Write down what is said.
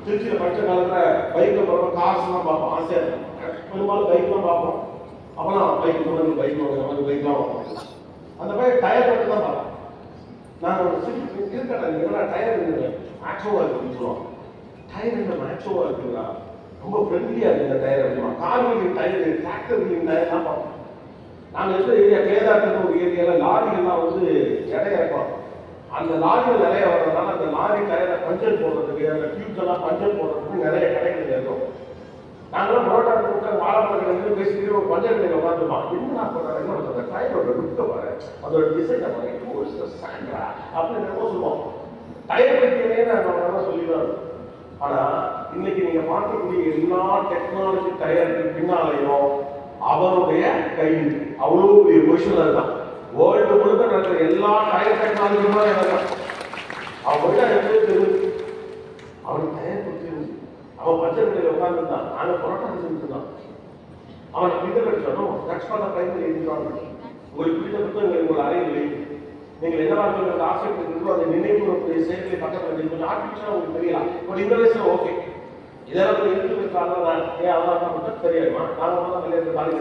திருச்சியில் படித்த காலத்தில் பைக்கில் போகிறப்ப காசுலாம் பார்ப்போம், ஆசையாக இருக்கும். பெரும்பாலும் பைக்லாம் பார்ப்போம். அப்போலாம் பைக் கொண்டு பைக் வாங்க பைக்லாம் வாங்க. அந்த பைக் டயர் மட்டும் தான் பார்ப்போம். நான் ஒரு இருக்கட்டா நீங்க டயர் மேக்ஸோவாக இருக்குன்னு சொல்லுவாங்க. டயர் என்ன மேக்ஸோவாக இருக்குங்களா, ரொம்ப ஃப்ரெண்ட்லியாக இருக்குது இந்த டயர் அப்படிமா. Car wheeling tyre, tractor wheeling டயர்லாம் பார்ப்போம். நாங்கள் இருந்த ஏரியா கேதார்னு ஒரு ஏரியாவில் லாரிகள்லாம் வந்து எடை இறப்பாங்க. அந்த லாரிகள் நிறைய வர்றதுனால அந்த லாரி டயரை பஞ்சர் போடுறதுக்கு, அந்த டியூப்ஸ் எல்லாம் பஞ்சர் போடுறதுக்கு நிறைய கடைகள் இருக்கும். நாங்களாம் பரோட்டா கொடுக்க வாழைப்பழம் பேசிட்டு ஒரு பஞ்சர் கடையில் உட்காந்துருப்பான். என்ன பண்ணுறாங்க, என்ன சொல்ற டயரோட லுக்கை பாரு, அதோட டிசைனை பாரு, சாண்டா அப்படின்னு என்ன சொல்லுவோம். டயர் பற்றியே நாங்கள் சொல்லிடுவாங்க. ஆனால் இன்னைக்கு நீங்க பார்க்கக்கூடிய எல்லா டெக்னாலஜி டயருக்கு பின்னாலையும் அவருடைய கை அவ்வளோ பெரிய பொசிஷன்ல இருக்கான். வேர்ல்டு முழுக்க நடக்கிற எல்லா டயர் டெக்னாலஜியுமே அவங்கள்ட்ட எப்படி தெரிஞ்சு அவனுக்கு டயர் கொடுத்துருந்துச்சு. அவன் பஞ்சர் கடையில் உட்காந்துருந்தான், நாங்கள் பரோட்டா செஞ்சுருந்தான். அவனை பிடித்த கடிச்சோம் டச் பண்ண பயந்து எழுதிடுவாங்க. உங்களுக்கு பிடித்த புத்தகங்களை உங்கள் அறையில் எழுதி நீங்கள் என்ன ஆசைப்பட்டு அந்த நினைவு சேர்க்கை பக்கத்தில் கொஞ்சம் ஆர்டிஃபிஷியலாக உங்களுக்கு தெரியலாம். ஒரு இந்த வயசுல ஓகே இதெல்லாம் எழுத்து இருக்காங்க. ஏன் அதெல்லாம் மட்டும் தெரியாதுமா, நாங்கள் கல்யாணத்துக்கு